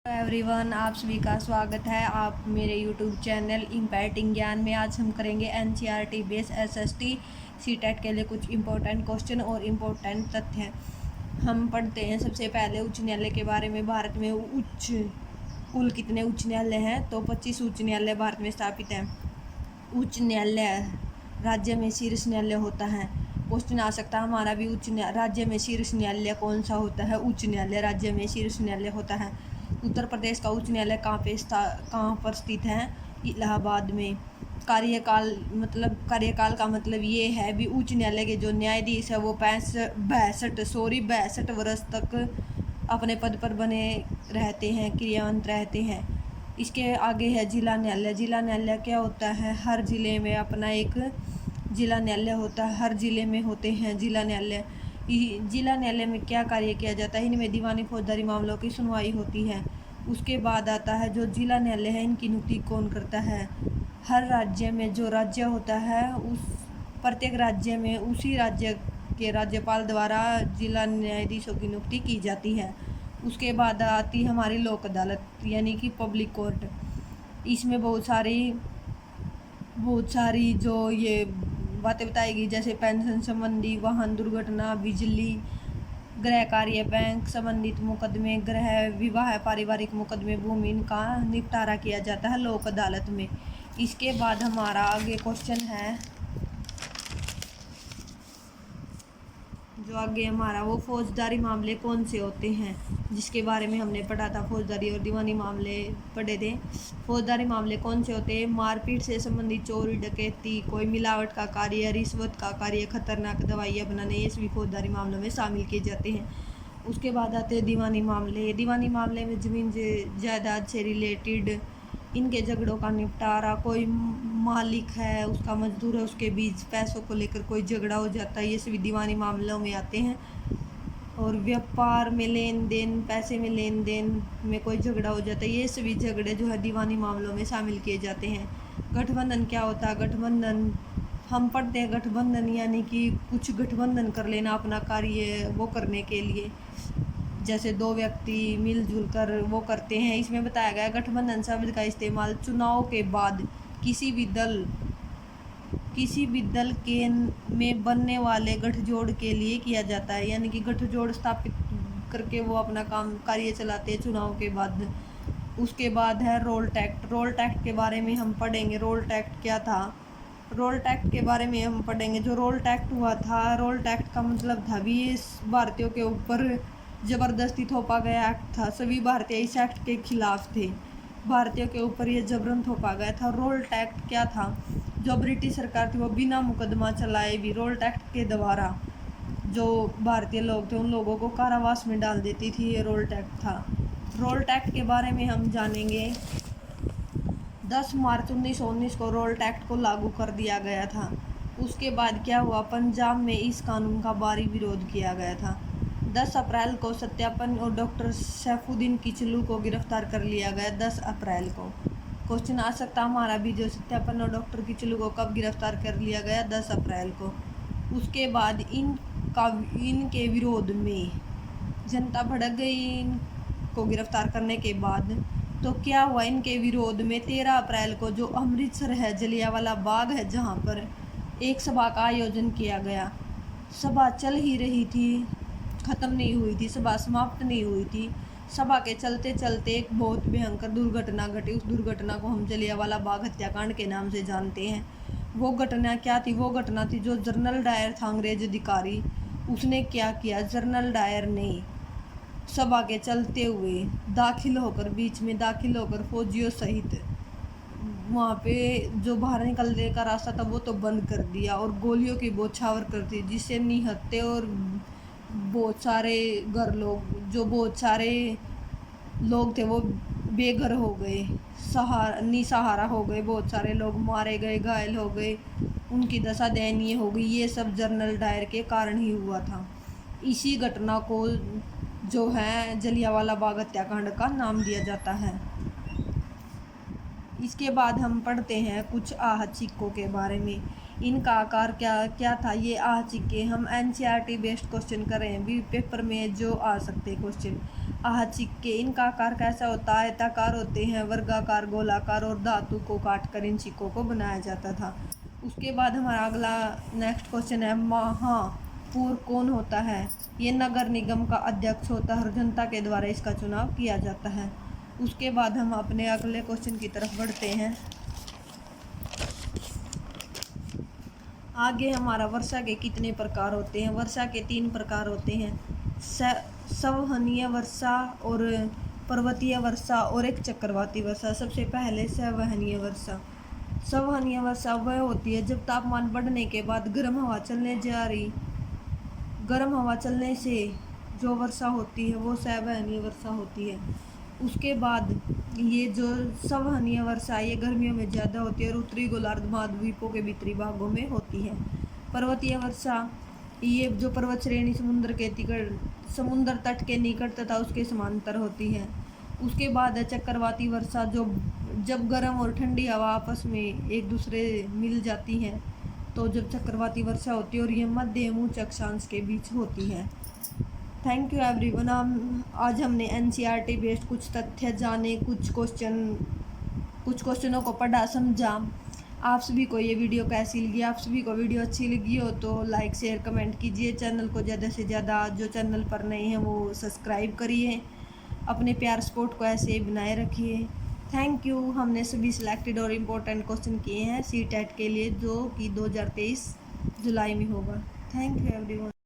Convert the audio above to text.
Everyone, आप सभी का स्वागत है आप मेरे यूट्यूब चैनल इम्पैक्टिंग ज्ञान में। आज हम करेंगे एनसीईआरटी बेस एसएसटी सीटेट के लिए कुछ इम्पोर्टेंट क्वेश्चन और इम्पोर्टेंट तथ्य। हम पढ़ते हैं सबसे पहले उच्च न्यायालय के बारे में। भारत में कुल कितने उच्च न्यायालय हैं? तो 25 उच्च न्यायालय भारत में स्थापित हैं। उच्च न्यायालय राज्य में शीर्ष न्यायालय होता है। क्वेश्चन आ सकता है हमारा भी, राज्य में शीर्ष न्यायालय कौन सा होता है? उच्च न्यायालय राज्य में शीर्ष न्यायालय होता है। उत्तर प्रदेश का उच्च न्यायालय कहाँ पर स्थित है? इलाहाबाद में। कार्यकाल का मतलब ये है भी उच्च न्यायालय के जो न्यायाधीश है वो 62 वर्ष तक अपने पद पर बने रहते हैं, क्रियान्वित रहते हैं। इसके आगे है जिला न्यायालय। जिला न्यायालय क्या होता है? हर जिले में अपना एक जिला न्यायालय होता है। हर जिले में होते हैं जिला न्यायालय। जिला न्यायालय में क्या कार्य किया जाता है? इनमें दीवानी फौजदारी मामलों की सुनवाई होती है। उसके बाद आता है जो जिला न्यायालय है, इनकी नियुक्ति कौन करता है? हर राज्य में जो राज्य होता है उस प्रत्येक राज्य में उसी राज्य के राज्यपाल द्वारा जिला न्यायाधीशों की नियुक्ति की जाती है। उसके बाद आती है हमारी लोक अदालत यानी कि पब्लिक कोर्ट। इसमें बहुत सारी जो ये बातें बताएगी, जैसे पेंशन संबंधी, वाहन दुर्घटना, बिजली, गृह कार्य, बैंक संबंधित मुकदमे, गृह विवाह, पारिवारिक मुकदमे, भूमि, इनका निपटारा किया जाता है लोक अदालत में। इसके बाद हमारा आगे क्वेश्चन है जो आगे हमारा वो फौजदारी मामले कौन से होते हैं, जिसके बारे में हमने पढ़ा था। फौजदारी और दीवानी मामले पढ़े थे। फौजदारी मामले कौन से होते हैं? मारपीट से संबंधित, चोरी डकैती, कोई मिलावट का कार्य, रिश्वत का कार्य, खतरनाक दवाइयाँ बनाने, ये सभी फौजदारी मामलों में शामिल किए जाते हैं। उसके बाद आते हैं दीवानी मामले। दीवानी मामले में ज़मीन जायदाद से रिलेटेड इनके झगड़ों का निपटारा, कोई मालिक है उसका मजदूर है उसके बीच पैसों को लेकर कोई झगड़ा हो जाता है, ये सभी दीवानी मामलों में आते हैं। और व्यापार में लेन देन, पैसे में लेन देन में कोई झगड़ा हो जाता है, ये सभी झगड़े जो है दीवानी मामलों में शामिल किए जाते हैं। गठबंधन क्या होता है? गठबंधन हम पढ़ते हैं गठबंधन यानी कि कुछ गठबंधन कर लेना अपना कार्य वो करने के लिए, जैसे दो व्यक्ति मिलजुल कर वो करते हैं। इसमें बताया गया गठबंधन शब्द का इस्तेमाल चुनाव के बाद किसी भी दल के में बनने वाले गठजोड़ के लिए किया जाता है, यानी कि गठजोड़ स्थापित करके वो अपना कार्य चलाते हैं चुनाव के बाद। उसके बाद है रोल टैक्ट। रोल टैक्ट के बारे में हम पढ़ेंगे। रोल टैक्ट क्या था? रोल टैक्ट के बारे में हम पढ़ेंगे। जो रोल टैक्ट हुआ था, रोल टैक्ट का मतलब था भी भारतीयों के ऊपर जबरदस्ती थोपा गया एक्ट था। सभी भारतीय इस एक्ट के खिलाफ थे। भारतीयों के ऊपर ये जबरन थोपा गया था। रोल टैक्ट क्या था? जो ब्रिटिश सरकार थी वो बिना मुकदमा चलाए भी रोल टैक्ट के द्वारा जो भारतीय लोग थे उन लोगों को कारावास में डाल देती थी। ये रोल टैक्ट था। रोल टैक्ट के बारे में हम जानेंगे। 10 मार्च 1919 को रोल टैक्ट को लागू कर दिया गया था। उसके बाद क्या हुआ? पंजाब में इस कानून का भारी विरोध किया गया था। 10 अप्रैल को सत्यापन और डॉक्टर सैफुद्दीन किचलू को गिरफ्तार कर लिया गया। 10 अप्रैल को क्वेश्चन आ सकता हमारा भी, जो सत्यापन और डॉक्टर किचलू को कब गिरफ्तार कर लिया गया? 10 अप्रैल को। उसके बाद इनके विरोध में जनता भड़क गई। इनको गिरफ्तार करने के बाद तो क्या हुआ? इनके विरोध में 13 अप्रैल को जो अमृतसर है, जलियांवाला बाग है, जहाँ पर एक सभा का आयोजन किया गया। सभा चल ही रही थी, ख़त्म नहीं हुई थी, सभा समाप्त नहीं हुई थी। सभा के चलते चलते एक बहुत भयंकर दुर्घटना घटी। उस दुर्घटना को हम जलियांवाला बाग हत्याकांड के नाम से जानते हैं। वो घटना क्या थी? वो घटना थी जो जनरल डायर था अंग्रेज अधिकारी, उसने क्या किया? जनरल डायर ने सभा के चलते हुए बीच में दाखिल होकर फौजियों सहित वहाँ पे जो बाहर निकलने का रास्ता था वो तो बंद कर दिया और गोलियों की बौछावर कर दी, जिससे निहत्थे और बहुत सारे लोग थे वो बेघर हो गए, निसहारा हो गए। बहुत सारे लोग मारे गए, घायल हो गए, उनकी दशा दयनीय हो गई। ये सब जनरल डायर के कारण ही हुआ था। इसी घटना को जो है जलियांवाला बाग हत्याकांड का नाम दिया जाता है। इसके बाद हम पढ़ते हैं कुछ आहत सिक्कों के बारे में। इनका आकार क्या था? ये आहत सिक्के हम एनसीईआरटी बेस्ड क्वेश्चन कर रहे हैं, भी पेपर में जो आ सकते क्वेश्चन। आहचिक्के। इनका आकार कैसा होता है? आयताकार होते हैं, वर्गाकार, गोलाकार, और धातु को काटकर इन सिक्कों को बनाया जाता था। उसके बाद हमारा अगला नेक्स्ट क्वेश्चन है, महापौर कौन होता है? ये नगर निगम का अध्यक्ष होता है और जनता के द्वारा इसका चुनाव किया जाता है। उसके बाद हम अपने अगले क्वेश्चन की तरफ बढ़ते हैं। आगे हमारा वर्षा के कितने प्रकार होते हैं? वर्षा के 3 प्रकार होते हैं, संवहनीय वर्षा और पर्वतीय वर्षा और एक चक्रवाती वर्षा। सबसे पहले संवहनीय वर्षा। संवहनीय वर्षा वह होती है जब तापमान बढ़ने के बाद गर्म हवा चलने से जो वर्षा होती है वो संवहनीय वर्षा होती है। उसके बाद ये जो संवहनीय वर्षा ये गर्मियों में ज़्यादा होती है और उत्तरी गोलार्ध महाद्वीपों के भीतरी भागों में होती है। पर्वतीय वर्षा ये जो पर्वत श्रेणी समुद्र तट के निकट तथा उसके समांतर होती है। उसके बाद है चक्रवाती वर्षा, जो जब गर्म और ठंडी हवा आपस में एक दूसरे मिल जाती हैं तो जब चक्रवाती वर्षा होती है, और ये मध्य एवं उच्च अक्षांश के बीच होती है। Thank you everyone. आज हमने एनसीईआरटी बेस्ड कुछ तथ्य जाने, कुछ क्वेश्चनों को पढ़ा, समझा। आप सभी को ये वीडियो कैसी लगी? आप सभी को वीडियो अच्छी लगी हो तो लाइक शेयर कमेंट कीजिए। चैनल को ज़्यादा से ज़्यादा, जो चैनल पर नए हैं वो सब्सक्राइब करिए। अपने प्यार सपोर्ट को ऐसे ही बनाए रखिए। Thank you. हमने सभी सिलेक्टेड और इम्पोर्टेंट क्वेश्चन किए हैं सीटेट के लिए, जो कि 2023 जुलाई में होगा। Thank you everyone.